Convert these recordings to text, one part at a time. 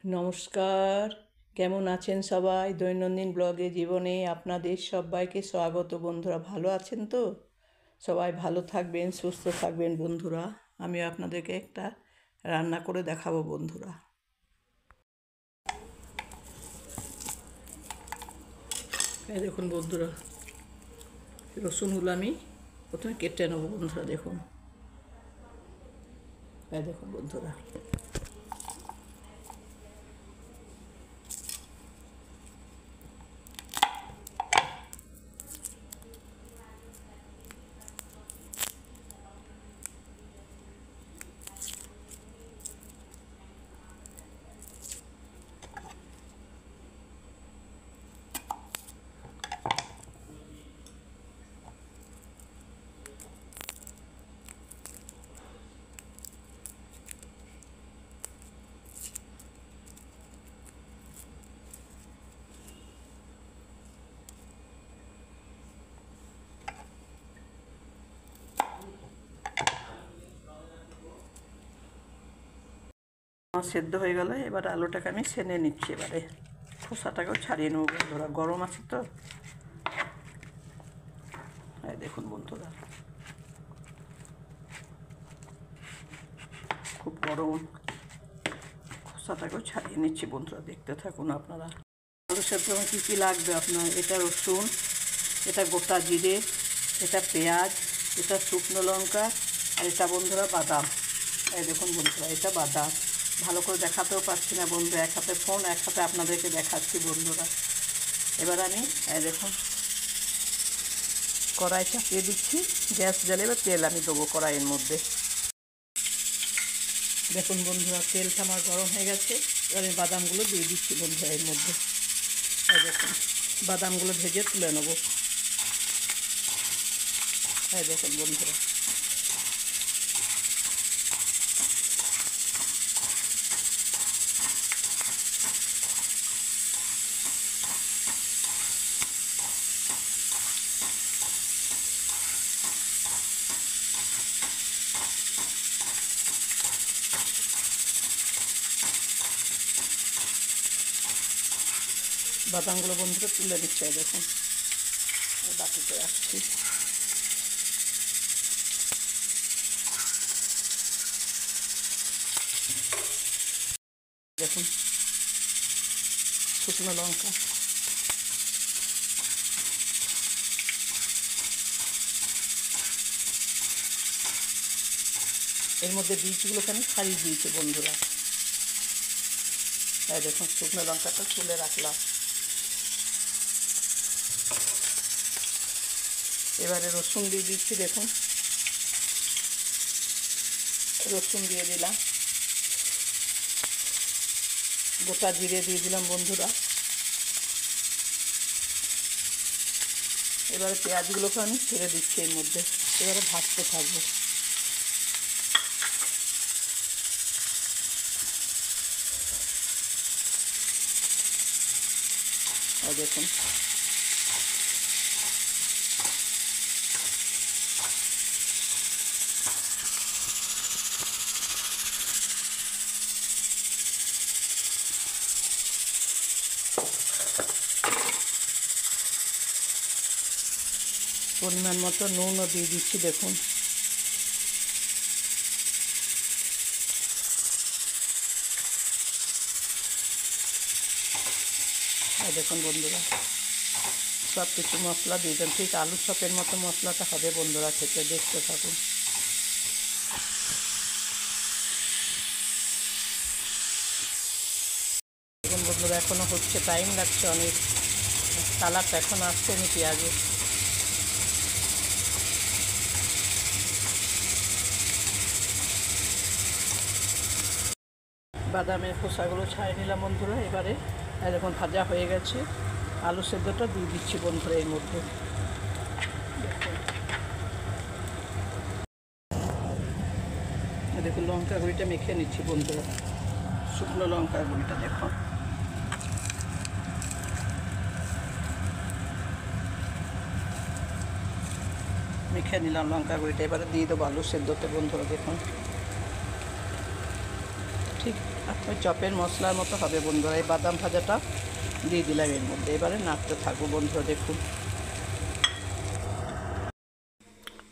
নমস্কার, কেমন আছেন সবাই? দৈনন্দিন ব্লগে জীবনে আপনাদের সবাইকে স্বাগত। বন্ধুরা, ভালো আছেন তো? সবাই ভালো থাকবেন, সুস্থ থাকবেন বন্ধুরা। আমি আপনাদেরকে একটা রান্না করে দেখাবো বন্ধুরা। এই দেখুন বন্ধুরা, রসুনগুলো আমি প্রথমে কেটে নেবো বন্ধুরা। দেখুন, এই দেখুন বন্ধুরা, আমার সেদ্ধ হয়ে গেলে এবার আলুটাকে আমি ছেনে নিচ্ছি। এবারে খোসাটাকেও ছাড়িয়ে নেবো বন্ধুরা, গরম আছে তো। এই দেখুন বন্ধুরা, খুব গরম। খোসাটাকেও ছাড়িয়ে নিচ্ছি বন্ধুরা, দেখতে থাকুন আপনারা। আলু সেদ্ধ কী কী লাগবে আপনার? এটা রসুন, এটা গোটা জিরে, এটা পেঁয়াজ, এটা শুকনো লঙ্কা, আর এটা বন্ধুরা বাদাম। এই দেখুন বন্ধুরা, এটা বাদাম। ভালো করে দেখাতেও পারছি না বন্ধু, এক হাতে ফোন, এক হাতে আপনাদেরকে দেখাচ্ছি বন্ধুরা। এবার আমি এই দেখুন কড়াই চাপিয়ে দিচ্ছি, গ্যাস জ্বালিয়ে এবার তেল আমি দেবো কড়াইয়ের মধ্যে। দেখুন বন্ধুরা, তেলটা আমার গরম হয়ে গেছে। এবার আমি বাদামগুলো দিয়ে দিচ্ছি বন্ধুরা এর মধ্যে। এই দেখুন, বাদামগুলো ভেজে তুলে নেবো। এই দেখুন বন্ধুরা, বাদামগুলো বন্ধুরা তুলে দিচ্ছে। দেখুন, বাটিতে রাখছি। দেখুন, শুকনো লঙ্কা, এর মধ্যে বীজগুলোকে আমি ছাড়িয়ে দিয়েছি বন্ধুরা। এই দেখুন, শুকনো লঙ্কাটা তুলে রাখলাম। এবারে রসুন দিয়ে দিচ্ছি। দেখুন, রসুন দিয়ে দিলাম, গোটা জিরে দিয়ে দিলাম বন্ধুরা। এবারে পেঁয়াজগুলোকে আমি ছেড়ে দিচ্ছি এর মধ্যে। এবারে ভাজতে থাকবো। আর দেখুন, পরিমাণ মতো নুনও দিয়ে দিচ্ছি। দেখুন, আর দেখুন বন্ধুরা, সব কিছু মশলা দিয়ে দেন। ঠিক আলুর চপের মতো মশলাটা হবে বন্ধুরা খেতে, দেখতে থাকুন। দেখুন বন্ধুরা, এখনও হচ্ছে, টাইম লাগছে অনেক। কালারটা এখন আসছে নি পেঁয়াজের। বাদামের খোসাগুলো ছাড়িয়ে নিলাম বন্ধুরা। এবারে এরকম ভাজা হয়ে গেছে, আলু সেদ্ধটা দিয়ে দিচ্ছি বন্ধুরা এর মধ্যে। দেখুন, লঙ্কা গুঁড়িটা মেখে নিচ্ছি বন্ধুরা, শুকনো লঙ্কার গুঁড়িটা। দেখুন, মেখে নিলাম লঙ্কা গুঁড়িটা। এবারে দিয়ে দেবো আলু সেদ্ধতে বন্ধুরা। দেখুন, ঠিক ওই চপের মশলার মতো হবে বন্ধুরা। এই বাদাম ভাজাটা দিয়ে দিলাম এর মধ্যে, এবারে নাড়তে থাকবো বন্ধুরা। দেখুন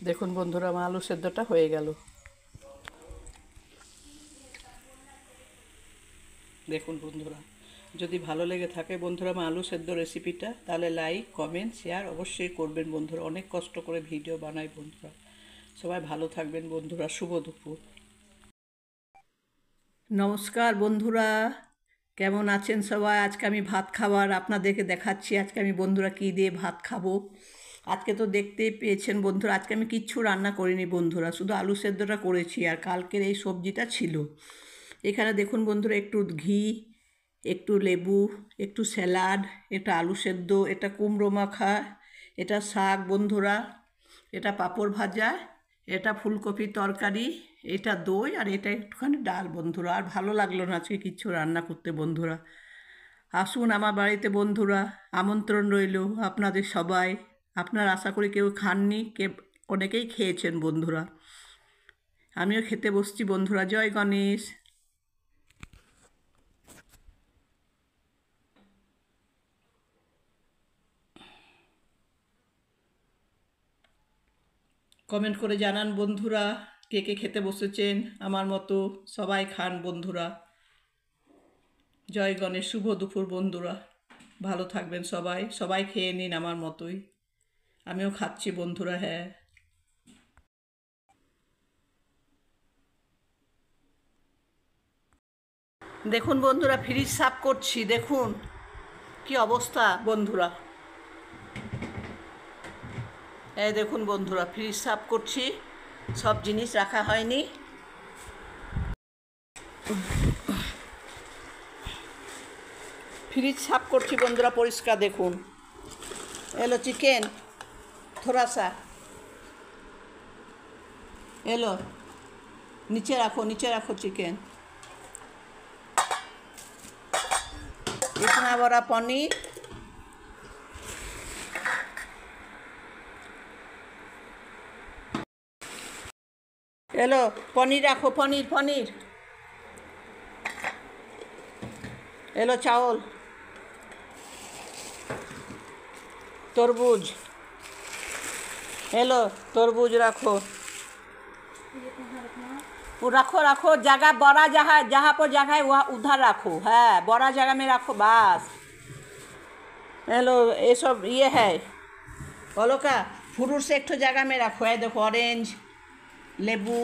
দেখুন বন্ধুরা, আমার আলু সেদ্ধটা হয়ে গেল। দেখুন বন্ধুরা, যদি ভালো লেগে থাকে বন্ধুরা আমার আলু সেদ্ধ রেসিপিটা, তাহলে লাইক কমেন্ট শেয়ার অবশ্যই করবেন বন্ধুরা। অনেক কষ্ট করে ভিডিও বানাই বন্ধুরা। সবাই ভালো থাকবেন বন্ধুরা। শুভ দুপুর। নমস্কার বন্ধুরা, কেমন আছেন সবাই? আজকে আমি ভাত খাবার আপনাদেরকে দেখাচ্ছি। আজকে আমি বন্ধুরা কী দিয়ে ভাত খাবো। আজকে তো দেখতেই পেয়েছেন বন্ধুরা, আজকে আমি কিচ্ছু রান্না করিনি বন্ধুরা, শুধু আলু সেদ্ধটা করেছি আর কালকের এই সবজিটা ছিল। এখানে দেখুন বন্ধুরা, একটু ঘি, একটু লেবু, একটু স্যালাড, এটা আলু সেদ্ধ, এটা কুমড়ো মাখা, এটা শাক বন্ধুরা, এটা পাঁপড় ভাজা, এটা ফুলকপির তরকারি, এটা দই, আর এটা একটুখানি ডাল বন্ধুরা। আর ভালো লাগলো না আজকে কিচ্ছু রান্না করতে বন্ধুরা। আসুন আমার বাড়িতে বন্ধুরা, আমন্ত্রণ রইল আপনাদের সবাই। আপনারা আশা করি কেউ খাননি, অনেকেই খেয়েছেন বন্ধুরা। আমিও খেতে বসছি বন্ধুরা। জয় গণেশ। কমেন্ট করে জানান বন্ধুরা, কে কে খেতে বসেছেন আমার মতো। সবাই খান বন্ধুরা। জয় গণেশ, শুভ দুপুর বন্ধুরা। ভালো থাকবেন সবাই, সবাই খেয়ে নিন আমার মতোই। আমিও খাচ্ছি বন্ধুরা। হ্যাঁ, দেখুন বন্ধুরা, ফ্রিজ সাফ করছি। দেখুন কি অবস্থা বন্ধুরা। এই দেখুন বন্ধুরা, ফ্রিজ সাফ করছি, সব জিনিস রাখা হয়নি। ফ্রিজ সাফ করছি বন্ধুরা, পরিষ্কার। দেখুন এলো চিকেন, থোড়া সা এলো, নিচে রাখো, নিচে রাখো চিকেন। इतना बड़ा पनीर, এলো পনির রাখো, পনির পনির এলো, চাউল, তরবুজ এলো, তরবুজ রাখো। वो रखो रखो, जगह बड़ा जहाँ जहाँ पर जगह है वहाँ उधर रखो। है बड़ा जगह में रखो बस। हेलो ये सब ये है बोलो का फ्रूट्स एक ठो जगह में रखो। है देखो ऑरेंज, लेबू,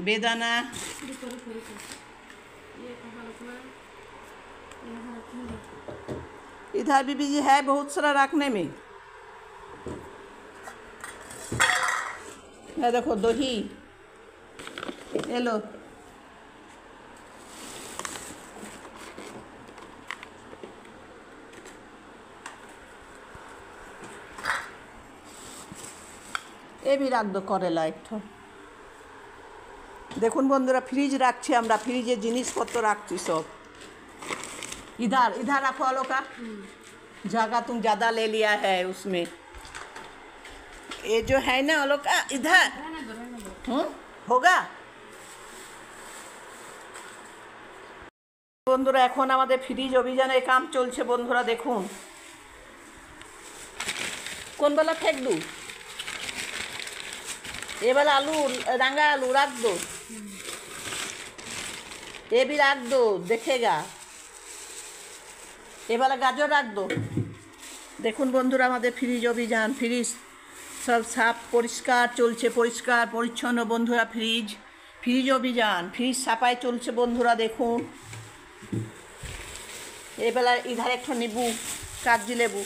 बेदाना, इधर भी बिजी है बहुत सारा रखने में। है देखो दही এলো, এ भी রাখ দো করেলা একটু। দেখুন বন্ধুরা, ফ্রিজ রাখছি আমরা, ফ্রিজে জিনিসপত্র রাখছি সব। इधर इधर रखो आलो का जगह तुम ज़्यादा ले लिया है उसमें। ये जो है ना आलो का इधर होगा বন্ধুরা। এখন আমাদের ফ্রিজ অভিযানের কাম চলছে বন্ধুরা। দেখুন কোন বেলা ফেক দু, এবেলা আলু, রাঙা আলু রাখ দো, এ भी রাখ দো দেখেগা। এবেলা গাজর রাখ দো। দেখুন বন্ধুরা, আমাদের ফ্রিজ অভিযান, ফ্রিজ সব সাফ পরিষ্কার চলছে, পরিষ্কার পরিচ্ছন্ন বন্ধুরা। ফ্রিজ অভিযান, ফ্রিজ সাফাই চলছে বন্ধুরা। দেখুন এবেলা ইধার একটু নিবু, কাগজি লেবু।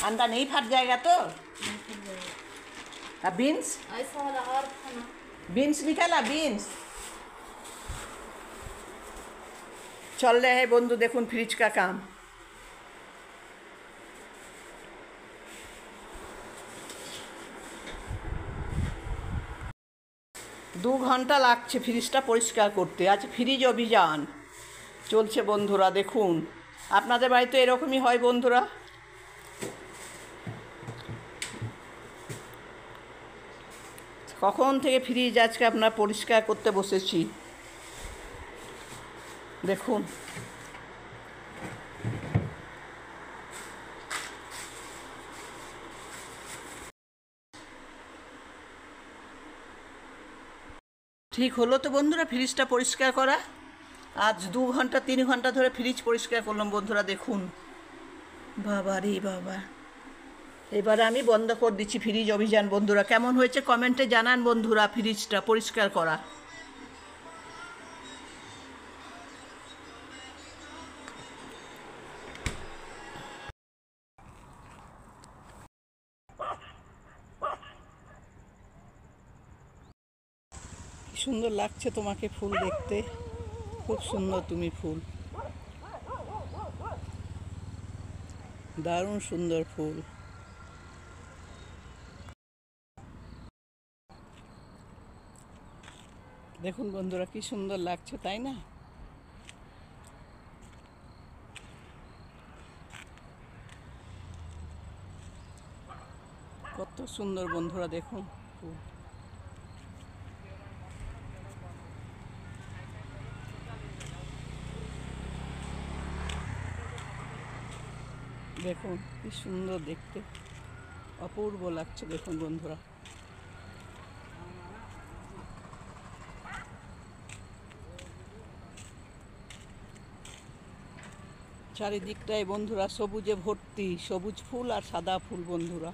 अंडा नहीं फट जाएगा तो। बीन्स बीन्स निकाला, बीन्स चल रहे हैं बंधु। देखुन फ्रिज का काम। 2 ঘন্টা লাগছে ফ্রিজটা পরিষ্কার করতে। আজ ফ্রিজ অভিযান চলছে বন্ধুরা। দেখুন আপনাদের বাড়িতে এরকমই হয় বন্ধুরা। কখন থেকে ফ্রিজ আজকে আপনার পরিষ্কার করতে বসেছি, দেখুন। ঠিক হলো তো বন্ধুরা ফ্রিজটা পরিষ্কার করা। আজ 2 ঘন্টা 3 ঘন্টা ধরে ফ্রিজ পরিষ্কার করলাম বন্ধুরা, দেখুন। বাবা রে বাবা, এবারে আমি বন্ধ করে দিচ্ছি ফ্রিজ অভিযান বন্ধুরা। কেমন হয়েছে কমেন্টে জানান বন্ধুরা ফ্রিজটা পরিষ্কার করা। কি সুন্দর লাগছে তোমাকে ফুল দেখতে, খুব সুন্দর তুমি ফুল, দারুণ সুন্দর ফুল। দেখুন বন্ধুরা কি সুন্দর লাগছে, তাই না? কত সুন্দর বন্ধুরা, দেখুন ফুল। দেখুন কি সুন্দর দেখতে, অপূর্ব লাগছে দেখুন বন্ধুরা। চারিদিকটাই বন্ধুরা সবুজে ভর্তি, সবুজ ফুল আর সাদা ফুল বন্ধুরা।